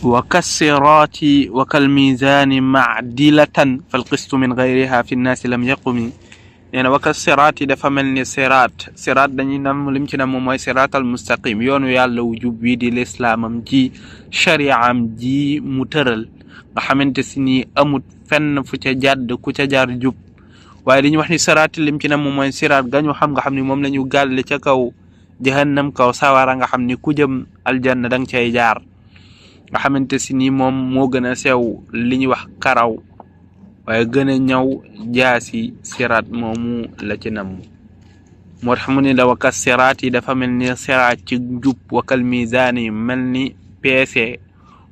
وكالصراط وكالميزان معدلة فالقسط من غيرها في الناس لم يقم neena وكالصراط dafa mel ni siraat dañuy nam lim ci nam mooy siraatal mustaqim yoonu yàlla wu jub wi di lislaamam ji shari'am ji mu tëral nga xamante si ni amut fenn fu ca jàdd ku ca jaar jub waaye dañuy wax ni siraat lim ci nam mooy siraat gañu xam nga xam ni moom lañu gàll ca kaw jahannam kaw sawara nga xam ni ku jëm aljanna dang cay jaar nga xamante si ni moom moo gën a sew li ñuy wax karaw waaye gën a ñaw jaasi siraat moomu la ci nam moo tax mu ne la wakal siraat yi dafa mel ni siraat ci jub wakal misaan yi mel ni peese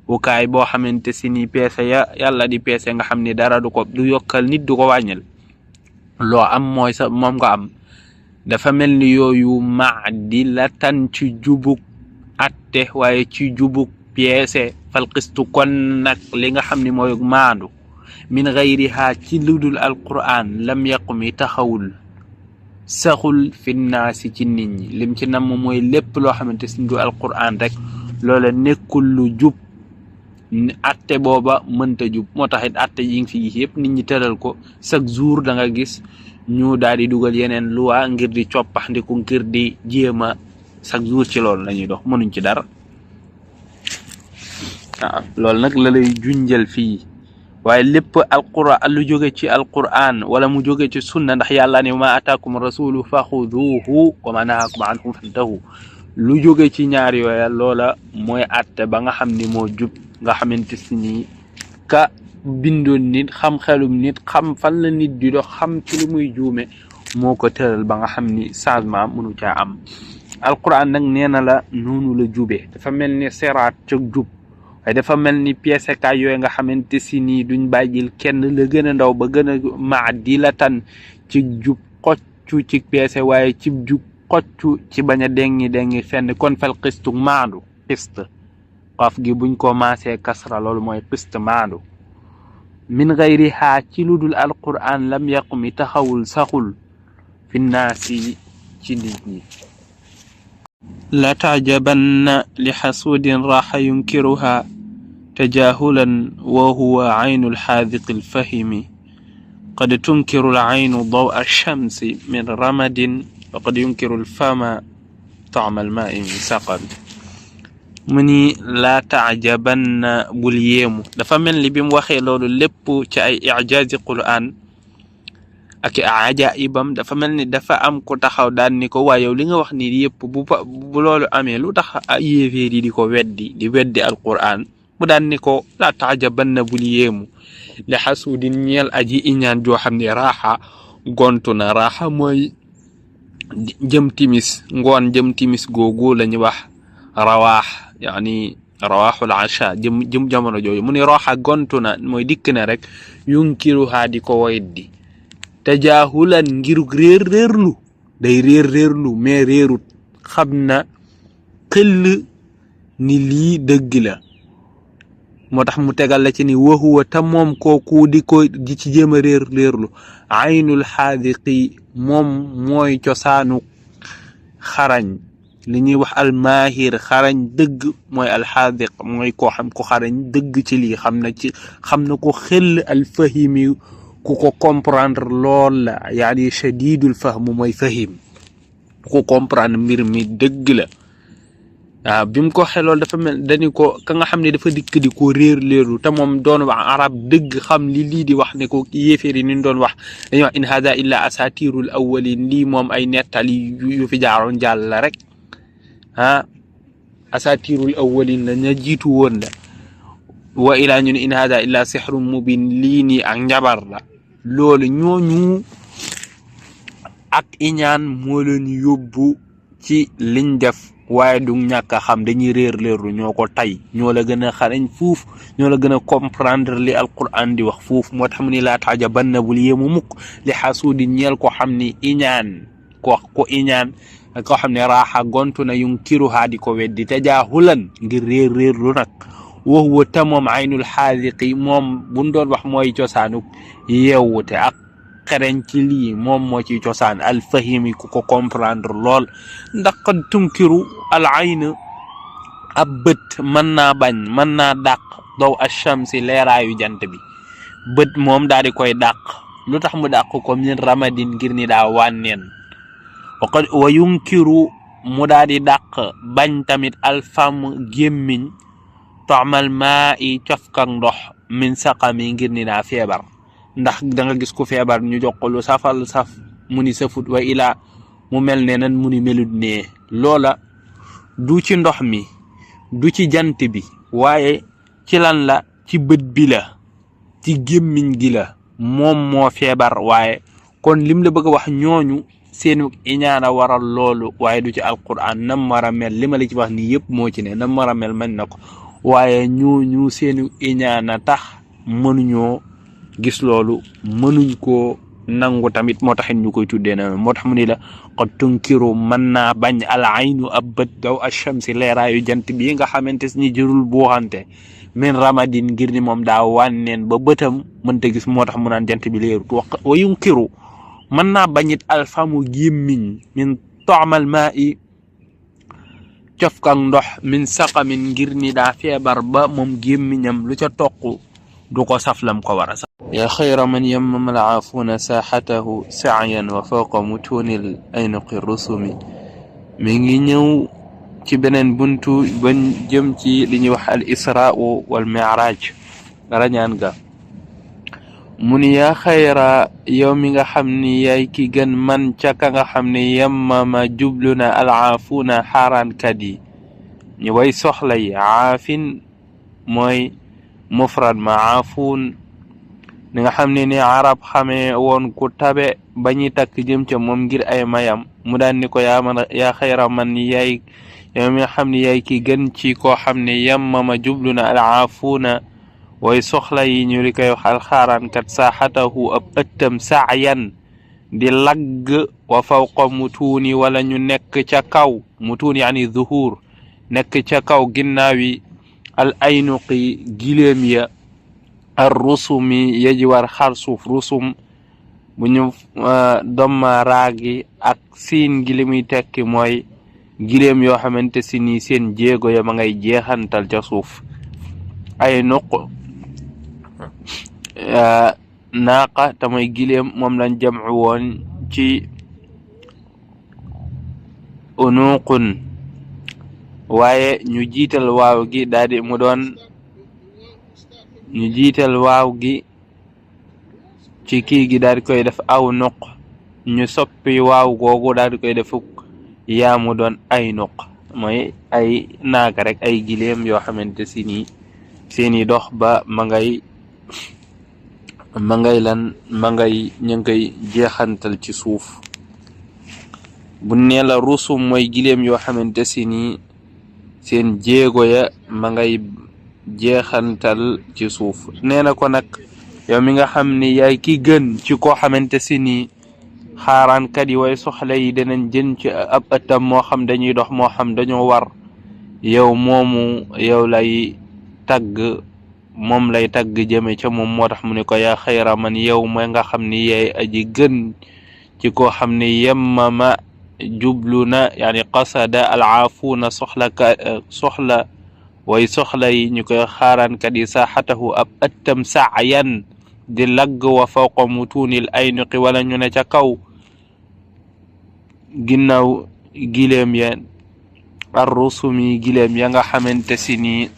wukaay boo xamante si ni peese yàlla di peese nga xam ni dara du yokkal nit du ko wàññil loo am mooy sa moom nga am dafa mel ni yooyu maadilatan ci jubuk atte waaye ci jubuk peese fal qistu kon nag li nga xam ni mooy maandu min gayriha ci ludul alquran lam yaqumi taxawul saxul fi naasi ci nit ñi lim ci nam mooy lépp loo xamante si du alquran rek loola nekkul lu jub atte booba mënta jub moo tax it atte yi ngi fi yëpp nit ñi tëral ko chaque jour da nga gis ñu daal di dugal yeneen loi ngir di coppax ndiku ngir di jéema chaque jour ci loolu lañuy dox mënuñ ci dara loolu nag la lay junjal fii waaye lépp alquran lu jóge ci alquran wala mu jóge ci sunna ndax yàlla ne ma ataakum rasulu faxuduhu wa ma nahakum anhu fantahu lu jóge ci ñaar yooya loola mooy atte ba nga xam ni moo jub nga xamante si ni ka bindoon nit xam xelum nit xam fan la nit di dox xam ci lu muy juume moo ko tëral ba nga xam ni changement mënu caa am alquran nag nee na la noonu la jubee dafa mel ni seraat ca jub waaye dafa mel ni pièce kaay yooyu nga xamante si nii duñ bàyyil kenn la gën a ndaw ba gën a maadilatan ci jub xoccu ci pièce waaye ci jub xoccu ci bañ a dengi fenn kon fal qistu maandu qist xaf gi buñ ko maasee kasra loolu mooy qist maandu min gayriha ci ludul alquran lam yaqumi taxawul saxul fi naasi ci nit ñi la tajabanna li xasuudin raxa yunkiruha تجاهلا وهو عين الحاذق الفهم قد تنكر العين ضوء الشمس من رمد وقد ينكر الفم طعم الماء من سقم مني لا تعجبن بوليمو dafa mel ni bi mu waxee loolu lépp ci ay ijaazi Qur'an ak ajaibam dafa mel ni dafa am ko taxaw daan ni ko waaye yow li nga wax ni yëpp bu loolu amee lu tax yéeféer yi di ko weddi alquran mu daan ni ko la taajabanna bul yéemu li xasuudin ñeel aji iñaan joo xam ne raaxa gontu na raaxa mooy jëm timis ngoon jëm timis googu la ñu wax rawaax yaani rawaaxul asha jëm jamono jooju mu ne raaxa gontu na mooy dikk na rek yunkiruhaa di ko weddi tajaahulan ngirug réerlu day réerlu mais réerut xam na xëll ni lii dëgg la moo tax mu tegal la ci ni waxuwa te moom kooku di ci jéem a réerlu aynul xaadiqi moom mooy cosaanu xarañ li ñuy wax almaahir xarañ dëgg mooy alxaadiq mooy koo xam ko xarañ dëgg ci lii xam na ko xel alfahimi ku ko comprendre lool la yaani shadidul fahm mooy fahim ku comprendre mbir mi dëgg la waaw bi mu ko xelool dafa mel dañu ko ka nga xam ne dafa dikk di ko réerlu te moom doon wax arab dëgg xam lii di wax ne ko yéeféer yi ni doon wax dañuy wax in hada illa asatirul awwalin lii moom ay nettali yu fi jaaroon jàll la rek asatirul awwalin la ña jiitu woon la wa ilaa ñu ne in hada illa sihrun mubin lii nii ak njabar la loolu ñooñu ak iñaan moo leen yóbbu ci liñ def waaye du ñàkk a xam dañuy réerlu ñoo ko tay ñoo la gën a xarañ fuuf ñoo la gën a comprendre li alquran di wax fuuf moo tax mu ni laa tajabanna bul yéemu mukk li xasuudi ñeel ko xam ni iñaan ko iñaan koo xam ne raaxa gontu na yunkiruhaa di ko weddi tajaahulan ngir réerlu nag wax wa ta moom aynul xaadiqi moom buñ doon wax mooy cosaanu yeewute ak xereñ ci lii moom moo ci cosaan alfahimi ku ko comprendre lool ndax qad tunkiru al ayn ab bët mën naa bañ mën naa dàq daw ash-shamsi leeraayu jant bi bët moom daal di koy dàq lu tax mu dàq ko min ramadin ngir ni daa wànneen wa yunkiru mu daal di dàq bañ tamit alfam gémmiñ taamal maa i cofkak ndox min saqami ngir ni daa feebar ndax da nga gis ku feebar ñu jox ko lu safal saf mu ni safut wa ilaa mu mel ne nan mu ni melut ne loola du ci ndox mi du ci jant bi waaye ci lan la ci bët bi la ci gémmiñ gi la moom moo feebar waaye kon lim la bëgg a wax ñooñu seenu iñaana waral loolu waaye du ci alquran nam war a mel li ma la ci wax nii yëpp moo ci ne nam war a mel mañ na ko waaye ñu seenu iñaana tax mënuñoo gis loolu mënuñ koo nangu tamit moo taxit ñu koy tuddee na moo tax mu ni la qad tunkiru mën naa bañ al aynu ab bët daw ash-shamsi leeraayu jant bii nga xamante ni jërul buuxante min ramadin ngir ni moom daa wànneen ba bëtam mënta gis moo tax mu naan jant bi leerut wa yunkiru mën naa bañit alfamu gémmiñ min taamal maa i cofkak ndox min saqamin ngir ni daa feebar ba moom gémmiñam lu ca toq du ko saflam ko war a sax ya xayra man yammama alaafuuna saaxatahu saayan wa fawqa mutunil aynuqi rusumi mi ngi ñëw ci beneen buntu bañ jëm ci li ñuy wax al israa wal mi'raaj rañaan ga mu ni yaa xayra yow mi nga xam ni yaay ki gën man ca ka nga xam ne yammama jublu na alaafuuna xaaraankat yi ñu way soxla yi aafin mooy mufrad ma aafuun ni nga xam ne ni arab xamee woon ku tabe ba ñuy takk jëm ca moom ngir ay mayam mu daan ni ko yaa xayra man yaay yow mi nga xam ne yaay ki gën ci koo xam ne yammama jublu na alaafuuna way soxla yi ñu li koy wax alxaaraankat saaxatahu ab ëttam saayan di lagg wa fawqa mutuuni wala ñu nekk ca kaw mutuun yaani zuhur nekk ca kaw ginnaawi al aynuqi gileem ya ar rusumi yaji war xar suuf rusum bu ñu domma raagi ak siin gi li muy tekki mooy gileem yoo xamante si ni seen jéego ya ma ngay jeexantal ca suuf aynuq naaqa te mooy gileem moom lañ jamcu woon ci unuqun waaye ñu jiital waaw gi daal di mu doon ñu jiital waaw gi ci kii gi daal di koy def aw nuq ñu soppi waaw googu daal di koy def yaa mu doon ay nuq mooy ay naaka rek ay gileem yoo xamante si nii seeni dox ba ma ngay ñu ngi koy jeexantal ci suuf bu nee la rusum mooy gileem yoo xamante si nii seen jéego ya ma ngay jeexantal ci suuf nee na ko nag yow mi nga xam ni yaay ki gën ci koo xamante si ni xaaraankat yi way soxla yi danañ jën ci ab ëttam moo xam dañuy dox moo xam dañoo war yow moomu yow lay tagg moom lay tagg jëme ca moom moo tax mu ne ko yaa xayra man yow mooy nga xam ni yaay aji gën ci koo xam ni yemmama jublu na yaani qasada alaafuuna soxla way soxla yi ñu koy xaaraankat yi saaxatahu ab ëttam saayan di lagg wa fawqa mutunil aynuqi wala ñu ne ca kaw ginnaaw gileem ya ar rusumi gileem ya nga xamante si ni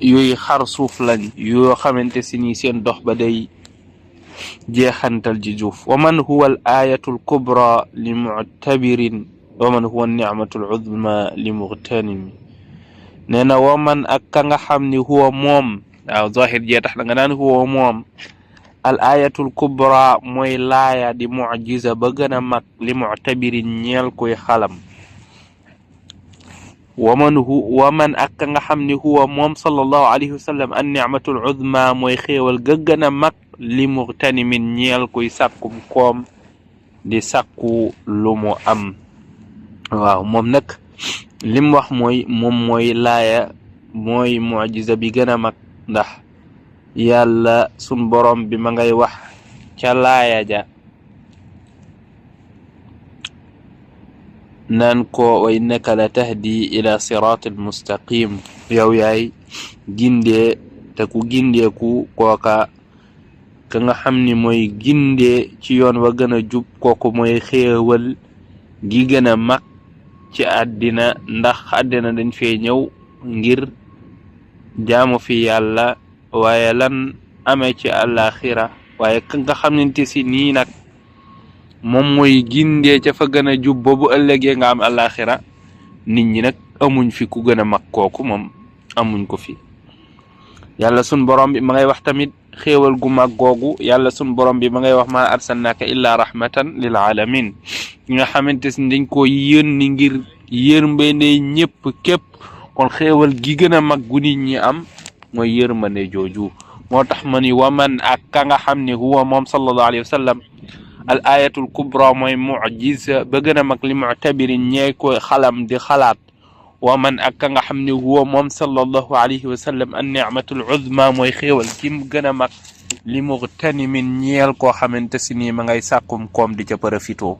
yuy xar suuf lañ yoo xamante si ni seen dox ba day jeexantal ji juuf wa man huwa al ayatu al kubra li mu'tabirin wa man huwa an-ni'matu al uzma li mughtanimi nee na wa man ak ka nga xam ni huwa moom waaw zahir jee tax da nga naan huwa moom al ayatul kubra mooy laaya di mu'jiza ba gën a mag li mu'tabirin ñeel koy xalam wa man ak ka nga xam ni huwa moom sallallahu alayhi wa sallam an ni'matul uzma mooy xéewal ga gën a mag li mughtanimin ñeel koy sàkkum koom di sàkku lu mu am waaw moom nag lim wax mooy moom mooy laaya mooy mu'jiza bi gën a mag ndax yàlla sun borom bi ma ngay wax ca laaya ja naan ko wa innaka la tahdi ila siratil mustaqim yow yaay gindee te ku gindeeku kooka ka nga xam ni mooy gindee ci yoon wa gën a jub kooku mooy xéewal gi gën a mag ci àddina ndax àddina dañ fee ñëw ngir jaamu fi yàlla waaye lan amee ci àllaaxira waaye ka nga xamante si nii nag moom mooy gindee ca fa gën a jub boobu ëllëgee nga am àllaaxira nit ñi nag amuñ fi ku gën a mag kooku moom amuñ ko fi yàlla sun borom bi ma ngay wax tamit xéewal gu mag googu yàlla sun borom bi ma ngay wax ma arsalnaaka illa rahmatan lil alamin nga xamante si dañ ko yónni ngir yërmande ñëpp képp kon xéewal gi gën a mag gu nit ñi am mooy yërmande jooju moo tax ma ni waman ak ka nga xam ne huwa moom sallallahu alayhi wa sallam al ayatul kubra mooy mujiza ba gën a mag li mu'tabirin ñee koy xalam di xalaat waman ak ka nga xam ne huwa moom sallallahu alayhi wa sallam an ni'matul uzma mooy xéewal ki mu gën a mag li mughtanimin ñeel koo xamante si nii ma ngay sàkkum koom di ca profitoo